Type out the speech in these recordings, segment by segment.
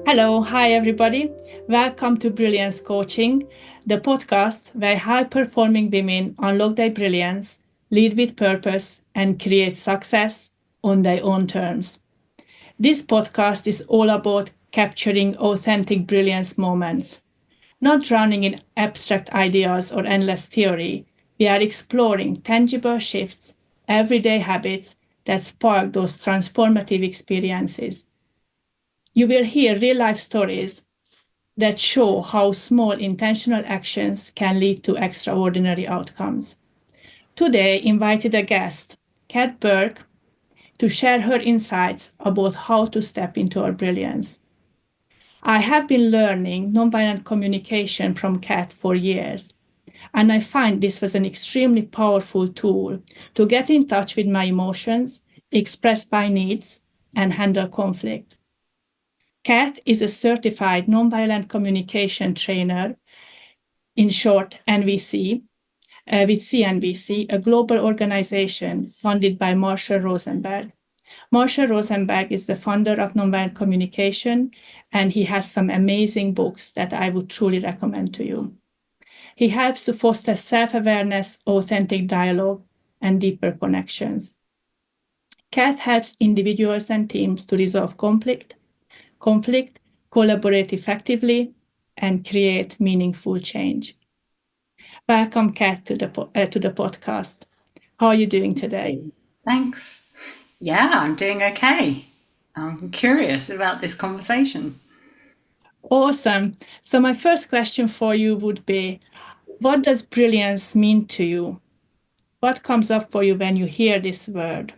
Hello, hi everybody. Welcome to Brilliance Coaching, the podcast where high performing women unlock their brilliance, lead with purpose, and create success on their own terms. This podcast is all about capturing authentic brilliance moments. Not drowning in abstract ideas or endless theory, we are exploring tangible shifts, everyday habits that spark those transformative experiences. You will hear real life stories that show how small intentional actions can lead to extraordinary outcomes. Today, invited a guest, Cath Burke, to share her insights about how to step into our brilliance. I have been learning nonviolent communication from Cath for years, and I find this was an extremely powerful tool to get in touch with my emotions, express my needs, and handle conflict. Cath is a certified nonviolent communication trainer, in short, NVC, with CNVC, a global organization funded by Marshall Rosenberg. Marshall Rosenberg is the founder of Nonviolent Communication, and he has some amazing books that I would truly recommend to you. He helps to foster self-awareness, authentic dialogue, and deeper connections. Cath helps individuals and teams to resolve conflict, collaborate effectively, and create meaningful change. Welcome, Cath, to the podcast. How are you doing today? Thanks. Yeah, I'm doing okay. I'm curious about this conversation. Awesome. So my first question for you would be, what does brilliance mean to you? What comes up for you when you hear this word?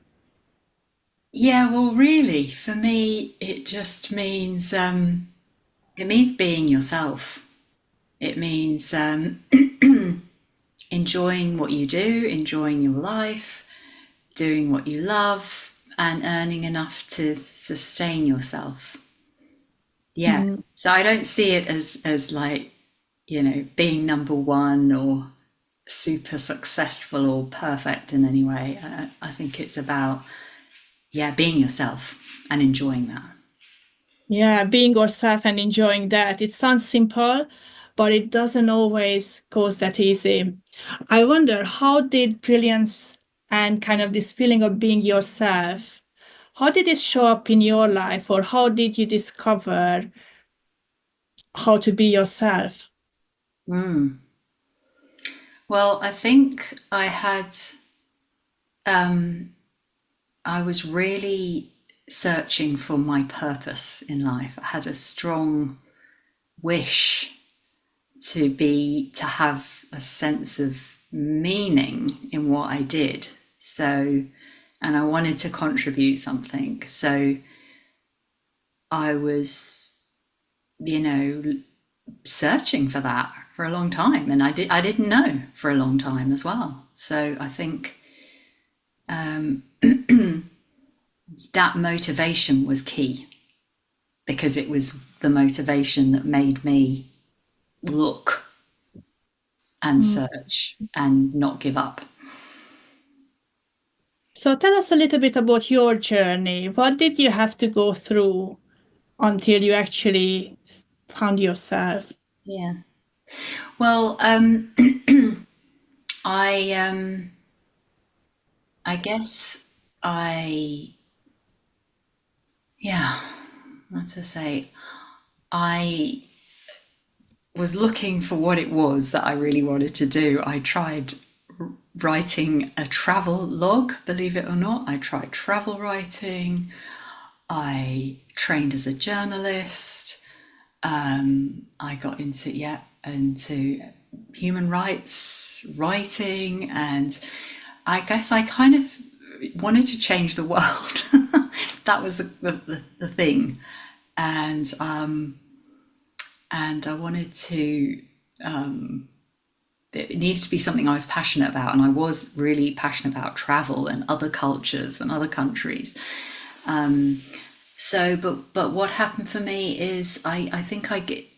Yeah, well, really, for me, it means being yourself. It means enjoying what you do, enjoying your life, doing what you love, and earning enough to sustain yourself. Yeah. Mm. So I don't see it as like, being number one or super successful or perfect in any way. I think it's about, being yourself and enjoying that. Yeah, being yourself and enjoying that. It sounds simple, but it doesn't always goes that easy. I wonder, how did brilliance and kind of this feeling of being yourself, how did it show up in your life, or how did you discover how to be yourself? Well, I think I was really searching for my purpose in life. I had a strong wish to have a sense of meaning in what I did. So, and I wanted to contribute something. So I was, searching for that for a long time, and I didn't know for a long time as well. So I think that motivation was key, because it was the motivation that made me look and Mm. search and not give up. So tell us a little bit about your journey. What did you have to go through until you actually found yourself? Yeah. Well, I I guess I yeah, what to say. I was looking for what it was that I really wanted to do. I tried writing a travel log, believe it or not. I tried travel writing. I trained as a journalist. I got into human rights writing, and I guess I kind of wanted to change the world. That was the thing, and I wanted to. It needed to be something I was passionate about, and I was really passionate about travel and other cultures and other countries. But what happened for me is I think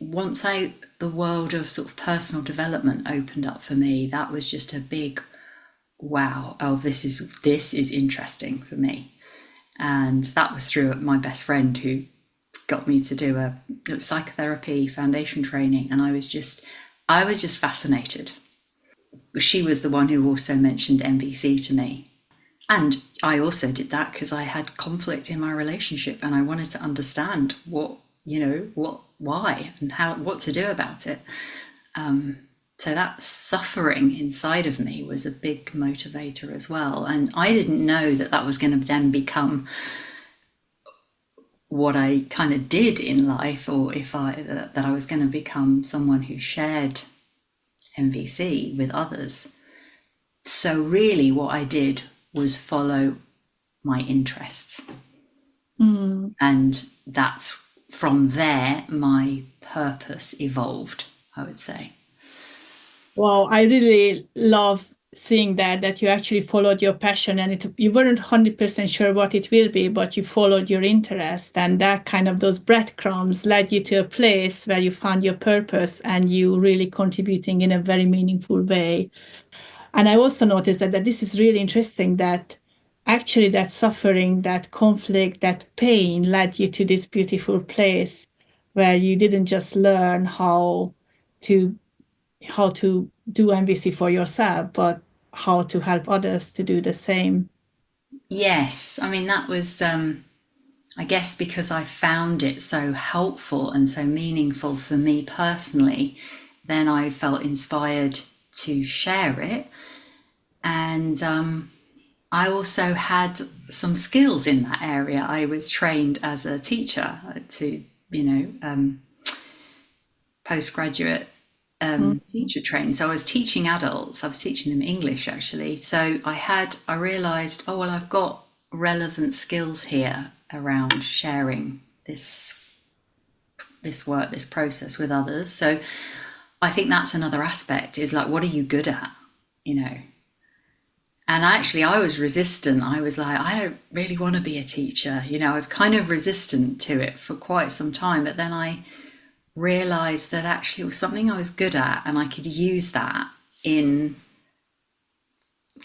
once the world of sort of personal development opened up for me, that was just a big wow. Oh, this is interesting for me, and that was through my best friend, who got me to do a psychotherapy foundation training, and I was just fascinated. She was the one who also mentioned MVC to me. And I also did that because I had conflict in my relationship and I wanted to understand why and what to do about it. So that suffering inside of me was a big motivator as well. And I didn't know that was going to then become what I kind of did in life, or that I was going to become someone who shared MVC with others. So really what I did was follow my interests. And that's from there my purpose evolved, I would say. Wow, I really love seeing that you actually followed your passion, and you weren't 100% sure what it will be, but you followed your interest, and that kind of those breadcrumbs led you to a place where you found your purpose and you really contributing in a very meaningful way. And I also noticed that this is really interesting, that actually that suffering, that conflict, that pain led you to this beautiful place where you didn't just learn to do MVC for yourself, but how to help others to do the same. Yes, I mean, that was, I guess, because I found it so helpful and so meaningful for me personally, then I felt inspired to share it. And I also had some skills in that area. I was trained as a teacher to, postgraduate teacher training. So I was teaching adults. I was teaching them English, actually. So I realized, oh, well, I've got relevant skills here around sharing this work, this process with others. So I think that's another aspect, is like, what are you good at, And I was resistant. I was like, I don't really want to be a teacher. I was kind of resistant to it for quite some time. But then I realized that actually it was something I was good at, and I could use that in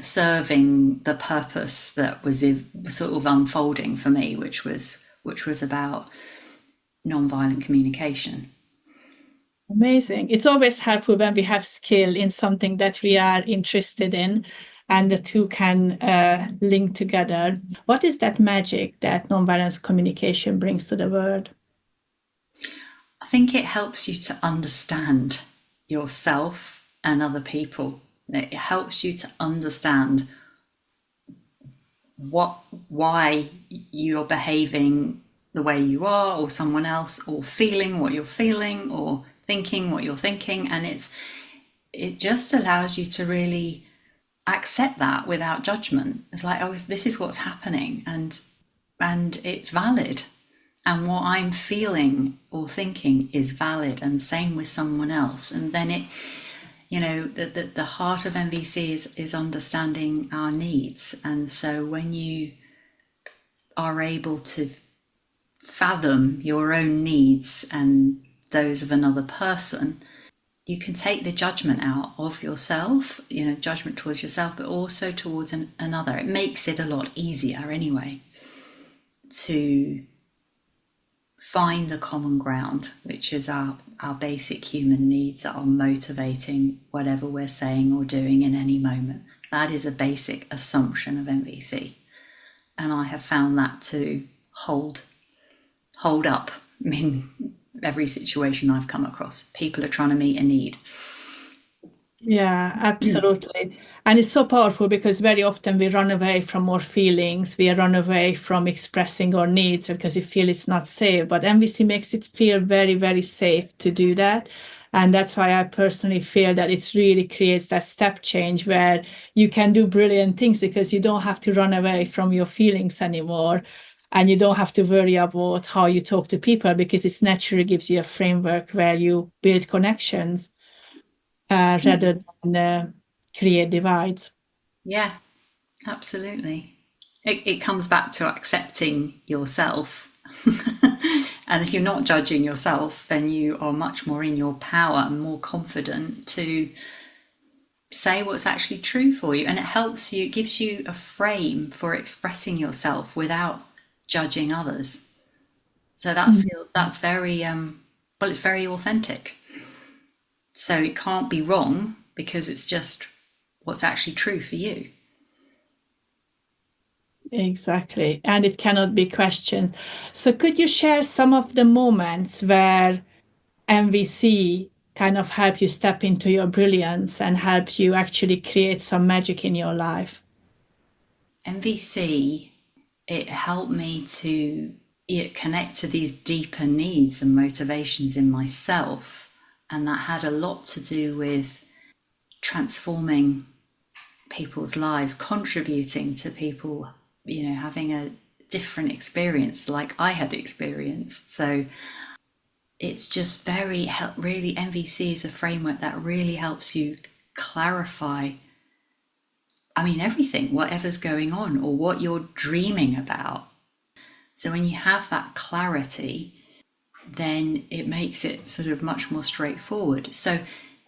serving the purpose that was sort of unfolding for me, which was about nonviolent communication. Amazing. It's always helpful when we have skill in something that we are interested in, and the two can link together. What is that magic that nonviolence communication brings to the world? I think it helps you to understand yourself and other people. It helps you to understand why you're behaving the way you are, or someone else, or feeling what you're feeling, or thinking what you're thinking. And it just allows you to really accept that without judgment. It's like, oh, this is what's happening, and it's valid. And what I'm feeling or thinking is valid, and same with someone else. And then the heart of MVC is understanding our needs. And so when you are able to fathom your own needs and those of another person, you can take the judgment out of yourself, judgment towards yourself, but also towards another. It makes it a lot easier anyway to find the common ground, which is our basic human needs that are motivating whatever we're saying or doing in any moment. That is a basic assumption of MVC. And I have found that to hold up in every situation I've come across. People are trying to meet a need. Yeah, absolutely. And it's so powerful because very often we run away from our feelings. We run away from expressing our needs because we feel it's not safe. But MVC makes it feel very, very safe to do that. And that's why I personally feel that it really creates that step change where you can do brilliant things because you don't have to run away from your feelings anymore. And you don't have to worry about how you talk to people because it naturally gives you a framework where you build connections rather than create divides. Yeah, absolutely. It comes back to accepting yourself. And if you're not judging yourself, then you are much more in your power and more confident to say what's actually true for you. And it gives you a frame for expressing yourself without judging others. So that's very well, it's very authentic. So it can't be wrong because it's just what's actually true for you. Exactly. And it cannot be questioned. So could you share some of the moments where MVC kind of help you step into your brilliance and helps you actually create some magic in your life? MVC, it helped me to connect to these deeper needs and motivations in myself. And that had a lot to do with transforming people's lives, contributing to people, having a different experience like I had experienced. So it's just really, MVC is a framework that really helps you clarify, everything, whatever's going on or what you're dreaming about. So when you have that clarity, then it makes it sort of much more straightforward. So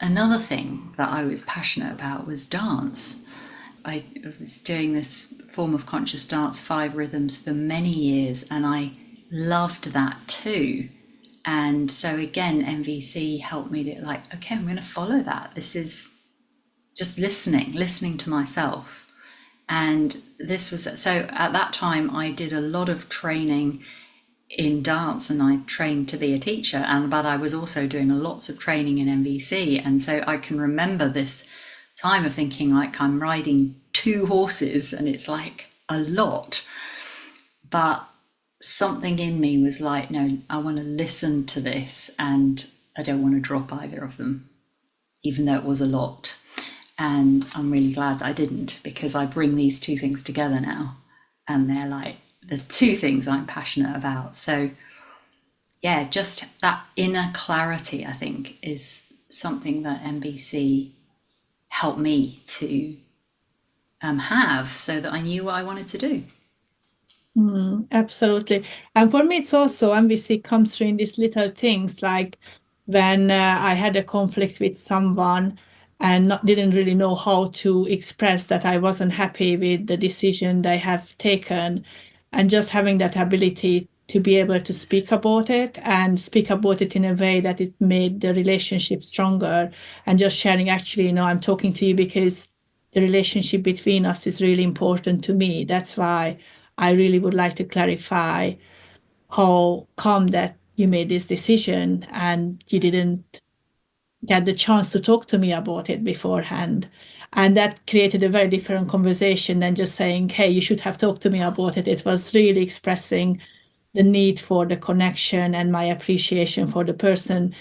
another thing that I was passionate about was dance. I was doing this form of conscious dance, 5 rhythms, for many years, and I loved that too. And so again, MVC helped me to okay, I'm going to follow that. This is just listening to myself. And this was, so at that time I did a lot of training in dance, and I trained to be a teacher, but I was also doing lots of training in MVC. And so I can remember this time of thinking I'm riding 2 horses and it's a lot, but something in me was no, I want to listen to this and I don't want to drop either of them, even though it was a lot. And I'm really glad that I didn't, because I bring these 2 things together now, and they're the 2 things I'm passionate about. So yeah, just that inner clarity, I think, is something that MVC helped me to have, so that I knew what I wanted to do. Absolutely. And for me, it's also MVC comes through in these little things, like when I had a conflict with someone and didn't really know how to express that I wasn't happy with the decision they have taken, and just having that ability to be able to speak about it and speak about it in a way that it made the relationship stronger, and just sharing, actually, I'm talking to you because the relationship between us is really important to me. That's why I really would like to clarify how come that you made this decision and you didn't get the chance to talk to me about it beforehand. And that created a very different conversation than just saying, hey, you should have talked to me about it. It was really expressing the need for the connection and my appreciation for the person,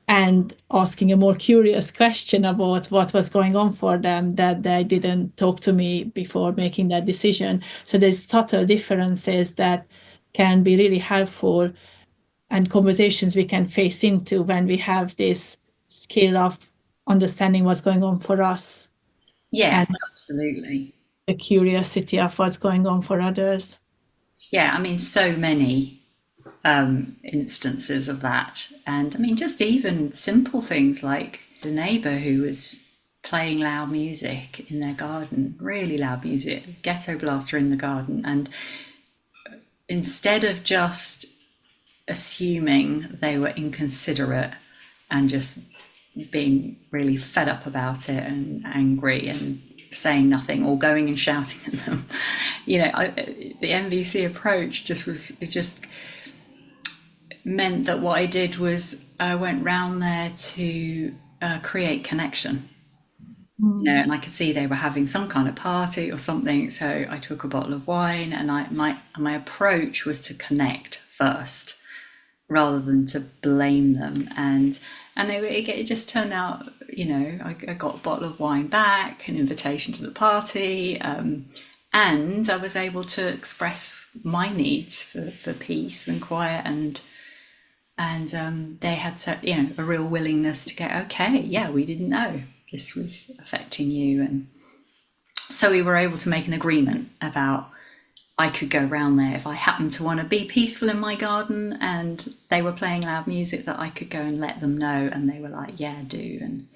and asking a more curious question about what was going on for them that they didn't talk to me before making that decision. So there's subtle differences that can be really helpful, and conversations we can face into when we have this skill of understanding what's going on for us Yeah, and absolutely. the curiosity of what's going on for others. Yeah, so many instances of that. And just even simple things like the neighbour who was playing loud music in their garden, really loud music, ghetto blaster in the garden. And instead of just assuming they were inconsiderate and just being really fed up about it and angry and saying nothing or going and shouting at them, the MVC approach just meant that what I did was I went round there to create connection. And I could see they were having some kind of party or something, so I took a bottle of wine, and my approach was to connect first rather than to blame them. And it just turned out, I got a bottle of wine back, an invitation to the party, and I was able to express my needs for peace and quiet, and they had a real willingness to go, okay, yeah, we didn't know this was affecting you. And so we were able to make an agreement about, I could go round there if I happened to want to be peaceful in my garden and they were playing loud music, that I could go and let them know. And they were like, yeah, do. And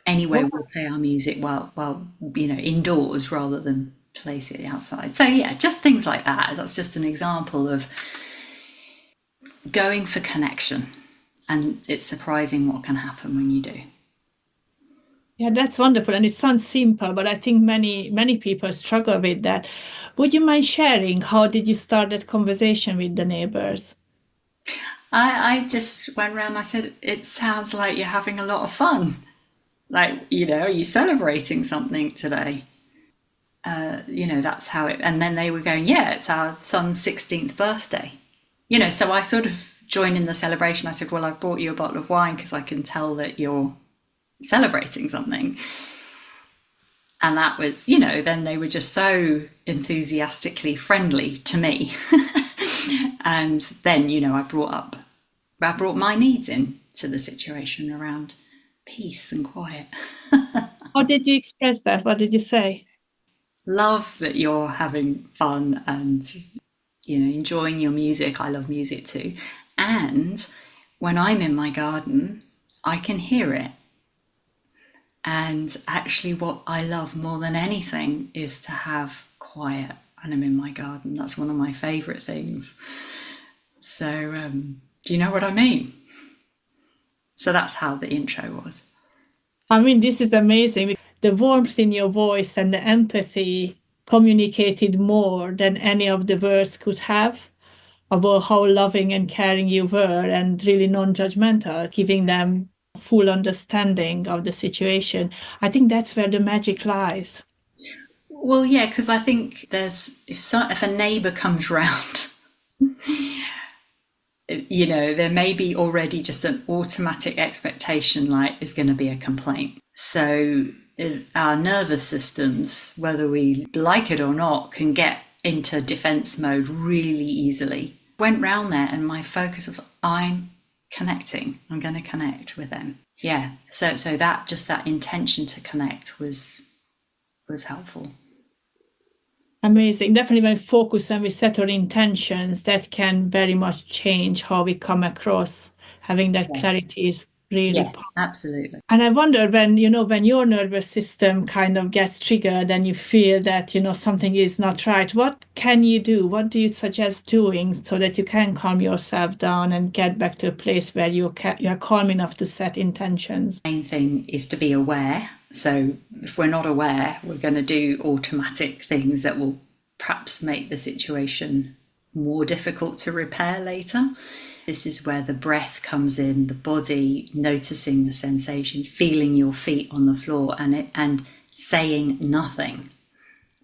anyway, we'll play our music while indoors rather than place it outside. So yeah, just things like that. That's just an example of going for connection. And it's surprising what can happen when you do. Yeah, that's wonderful. And it sounds simple, but I think many people struggle with that. Would you mind sharing how did you start that conversation with the neighbors? I just went around and I said, it sounds like you're having a lot of fun. Like, are you celebrating something today? That's how it. And then they were going, yeah, it's our son's 16th birthday. So I sort of joined in the celebration. I said, well, I've brought you a bottle of wine because I can tell that you're celebrating something. And that was, then they were just so enthusiastically friendly to me. And then, I brought my needs in to the situation around peace and quiet. How did you express that? What did you say? Love that you're having fun and, enjoying your music. I love music too. And when I'm in my garden, I can hear it. And actually, what I love more than anything is to have quiet when I'm in my garden. That's one of my favourite things. So, do you know what I mean? So that's how the intro was. I mean, this is amazing. The warmth in your voice and the empathy communicated more than any of the words could have about how loving and caring you were and really non-judgmental, giving them full understanding of the situation. I think that's where the magic lies. Well, yeah, because I think if a neighbour comes round, there may be already just an automatic expectation, like there's going to be a complaint. So our nervous systems, whether we like it or not, can get into defense mode really easily. Went round there and my focus was, I'm connecting. I'm going to connect with them. Yeah. So that intention to connect was helpful. Amazing. Definitely when focus, when we set our intentions, that can very much change how we come across. Having that clarity is really powerful. Absolutely. And I wonder when, when your nervous system kind of gets triggered and you feel that, something is not right, what can you do? What do you suggest doing so that you can calm yourself down and get back to a place where you're calm enough to set intentions? The main thing is to be aware. So if we're not aware, we're going to do automatic things that will perhaps make the situation more difficult to repair later. This is where the breath comes in, the body noticing the sensation, feeling your feet on the floor, and saying nothing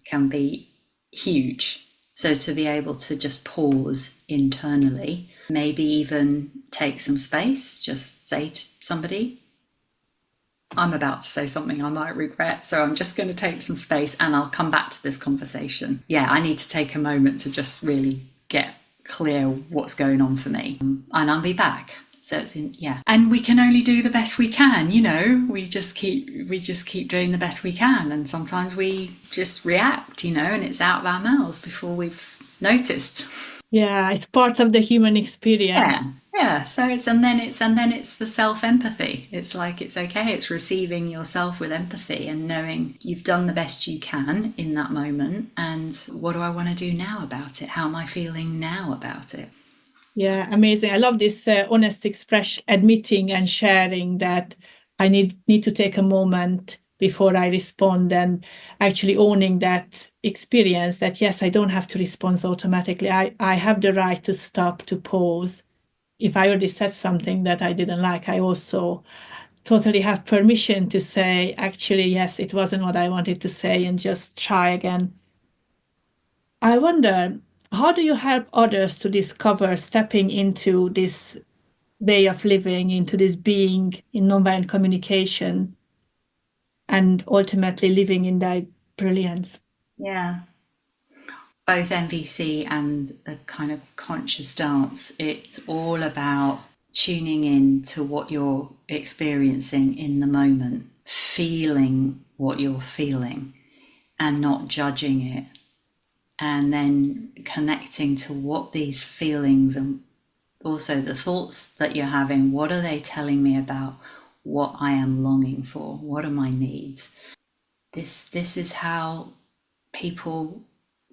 can be huge. So to be able to just pause internally, maybe even take some space, just say to somebody, I'm about to say something I might regret, so I'm just going to take some space and I'll come back to this conversation. Yeah, I need to take a moment to just really get clear what's going on for me, and I'll be back. So and we can only do the best we can. We just keep doing the best we can, and sometimes we just react, and it's out of our mouths before we've noticed. Yeah, it's part of the human experience. Yeah. So it's the self-empathy. It's like, it's okay. It's receiving yourself with empathy and knowing you've done the best you can in that moment. And what do I want to do now about it? How am I feeling now about it? Yeah, amazing. I love this honest expression, admitting and sharing that I need to take a moment before I respond, and actually owning that experience that, yes, I don't have to respond automatically. I have the right to stop, to pause. If I already said something that I didn't like, I also totally have permission to say, actually, yes, it wasn't what I wanted to say, and just try again. I wonder, how do you help others to discover stepping into this way of living, into this being in nonviolent communication, and ultimately living in their brilliance? Yeah. Both MVC and a kind of conscious dance, it's all about tuning in to what you're experiencing in the moment, feeling what you're feeling and not judging it, and then connecting to what these feelings and also the thoughts that you're having, what are they telling me about what I am longing for? What are my needs? This is how people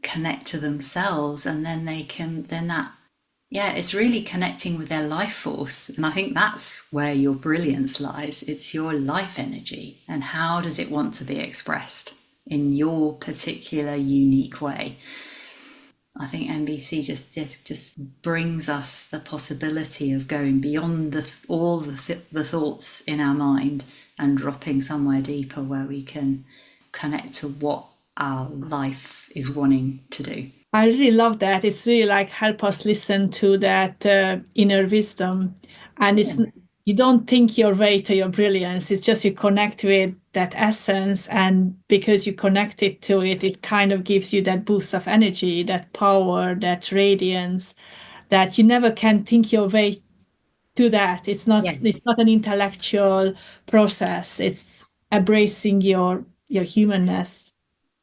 connect to themselves, and then they can, then that, Yeah, it's really connecting with their life force. And I think that's where your brilliance lies. It's your life energy. And how does it want to be expressed in your particular unique way? I think NBC just brings us the possibility of going beyond all the thoughts in our mind and dropping somewhere deeper where we can connect to what our life is wanting to do. I really love that. It's really like help us listen to that inner wisdom. And it's Yeah. you don't think your way to your brilliance. It's just you connect with that essence. And because you connect it to it, it kind of gives you that boost of energy, that power, that radiance that you never can think your way to that. Yeah. It's not an intellectual process. It's embracing your humanness.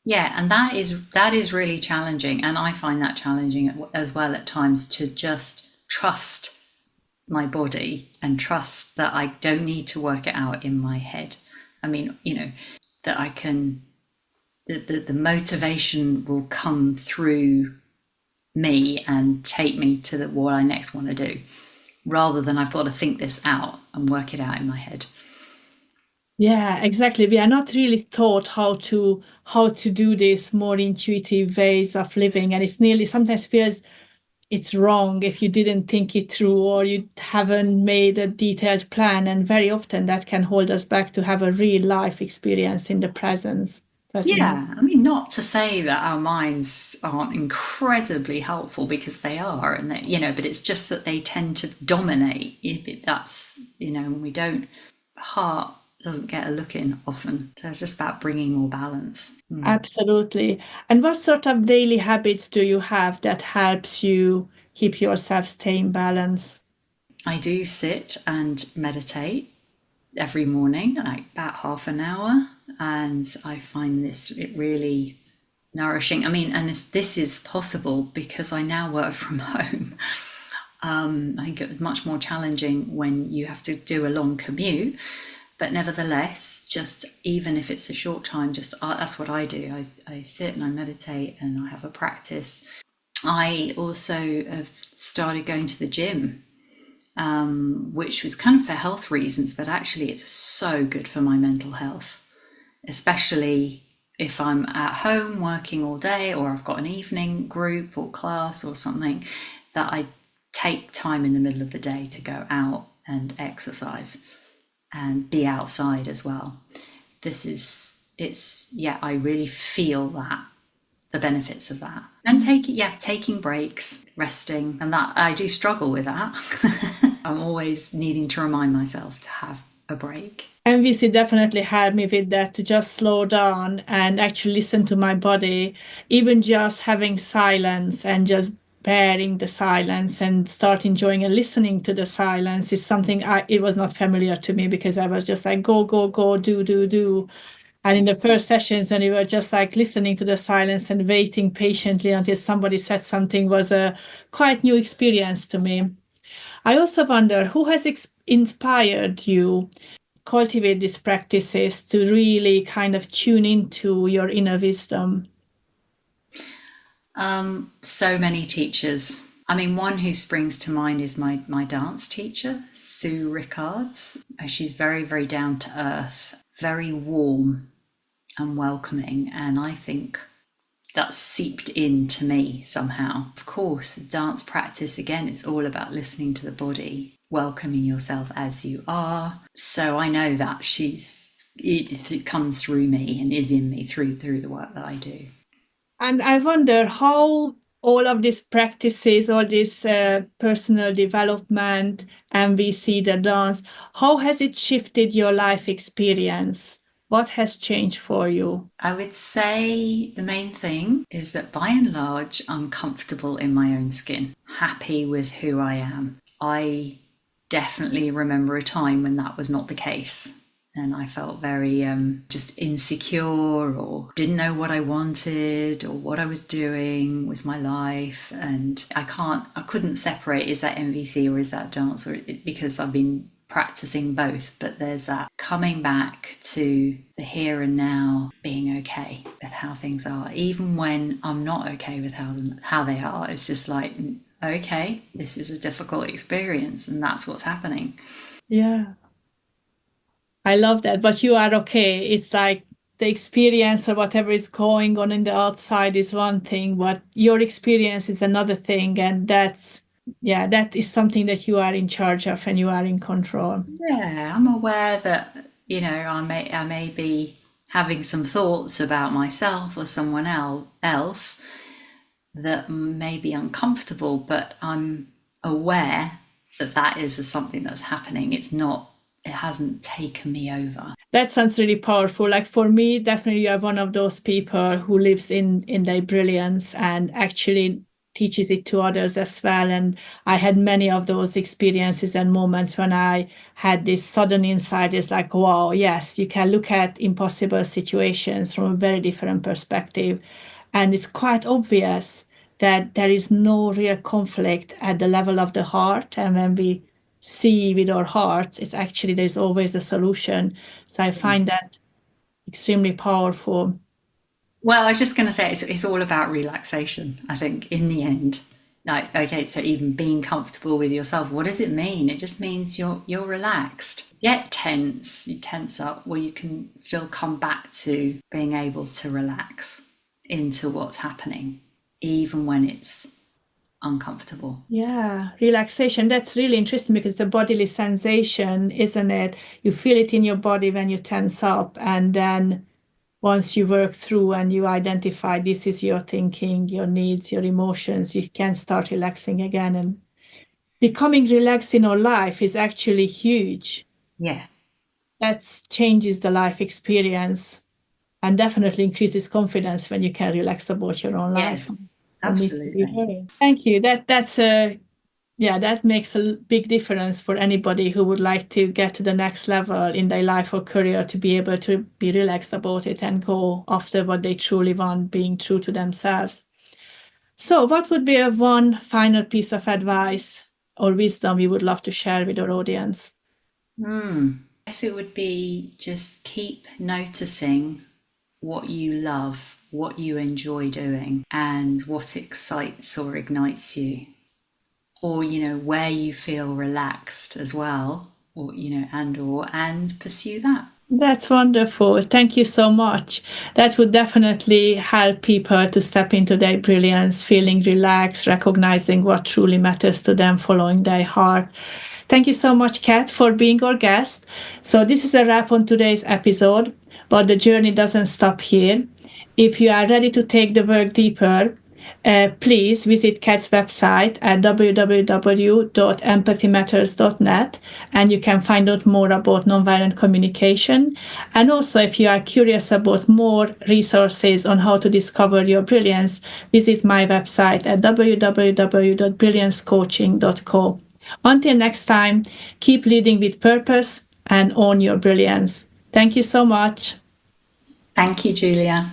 Yeah, and that is really challenging, and I find that challenging as well at times, to just trust my body and trust that I don't need to work it out in my head. I mean, that I can, the motivation will come through me and take me to what I next want to do, rather than I've got to think this out and work it out in my head. Yeah, exactly. We are not really taught how to do this more intuitive ways of living, and it's nearly sometimes feels it's wrong if you didn't think it through or you haven't made a detailed plan. And very often that can hold us back to have a real life experience in the present. Yeah, I mean, not to say that our minds aren't incredibly helpful, because they are, and that, but it's just that they tend to dominate. That's, and we don't, heart doesn't get a look in often. So it's just about bringing more balance. Absolutely. And what sort of daily habits do you have that helps you keep yourself staying balanced? I do sit and meditate every morning, like about half an hour, and I find it really nourishing. I mean, and this is possible because I now work from home. I think it was much more challenging when you have to do a long commute, but nevertheless, just even if it's a short time, just that's what I do. I sit and I meditate and I have a practice. I also have started going to the gym, which was kind of for health reasons, but actually it's so good for my mental health, especially if I'm at home working all day, or I've got an evening group or class or something, that I take time in the middle of the day to go out and exercise and be outside as well. I really feel that, the benefits of that. And taking breaks, resting, and that I do struggle with that. I'm always needing to remind myself to have a break. MVC definitely helped me with that, to just slow down and actually listen to my body, even just having silence and just bearing the silence and start enjoying and listening to the silence is something it was not familiar to me, because I was just like go, go, go, do, do, do. And in the first sessions, when we were just like listening to the silence and waiting patiently until somebody said something, was a quite new experience to me. I also wonder who has inspired you cultivate these practices to really kind of tune into your inner wisdom? So many teachers. I mean, one who springs to mind is my dance teacher, Sue Rickards. She's very, very down to earth, very warm and welcoming, and I think that's seeped into me somehow. Of course, dance practice, again, it's all about listening to the body, welcoming yourself as you are. So I know that it comes through me and is in me through the work that I do. And I wonder how all of these practices, all this personal development, MVC, the dance, how has it shifted your life experience? What has changed for you? I would say the main thing is that by and large, I'm comfortable in my own skin, happy with who I am. I definitely remember a time when that was not the case. And I felt very just insecure, or didn't know what I wanted or what I was doing with my life. And I couldn't separate, is that MVC or is that dance, because I've been practicing both. But there's that coming back to the here and now, being okay with how things are, even when I'm not okay with how they are. It's just like, okay, this is a difficult experience and that's what's happening. Yeah. I love that. But you are okay. It's like the experience or whatever is going on in the outside is one thing, but your experience is another thing. And yeah, that is something that you are in charge of and you are in control. Yeah, I'm aware that, I may be having some thoughts about myself or someone else that may be uncomfortable, but I'm aware that that is something that's happening. It hasn't taken me over. That sounds really powerful. Like for me, definitely you are one of those people who lives in their brilliance and actually teaches it to others as well. And I had many of those experiences and moments when I had this sudden insight. It's like, wow, yes, you can look at impossible situations from a very different perspective. And it's quite obvious that there is no real conflict at the level of the heart. And when we see with our hearts, it's actually there's always a solution. So I find that extremely powerful. Well, I was just going to say it's all about relaxation, I think, in the end. Like, okay, so even being comfortable with yourself, what does it mean? It just means you're relaxed. Get tense, you tense up, well, you can still come back to being able to relax into what's happening, even when it's uncomfortable. Yeah, relaxation. That's really interesting because the bodily sensation, isn't it? You feel it in your body when you tense up. And then once you work through and you identify this is your thinking, your needs, your emotions, you can start relaxing again. And becoming relaxed in our life is actually huge. Yeah. That changes the life experience and definitely increases confidence when you can relax about your own Yeah, life. For me to be absolutely. heard. Thank you. That's a yeah, that makes a big difference for anybody who would like to get to the next level in their life or career to be able to be relaxed about it and go after what they truly want, being true to themselves. So, what would be a one final piece of advice or wisdom you would love to share with our audience? I guess it would be just keep noticing what you love, what you enjoy doing, and what excites or ignites you. Or, where you feel relaxed as well, or, and pursue that. That's wonderful. Thank you so much. That would definitely help people to step into their brilliance, feeling relaxed, recognizing what truly matters to them, following their heart. Thank you so much, Cath, for being our guest. So, this is a wrap on today's episode, but the journey doesn't stop here. If you are ready to take the work deeper, please visit Cath's website at www.empathymatters.net and you can find out more about nonviolent communication. And also, if you are curious about more resources on how to discover your brilliance, visit my website at www.brilliancecoaching.co. Until next time, keep leading with purpose and own your brilliance. Thank you so much. Thank you, Julia.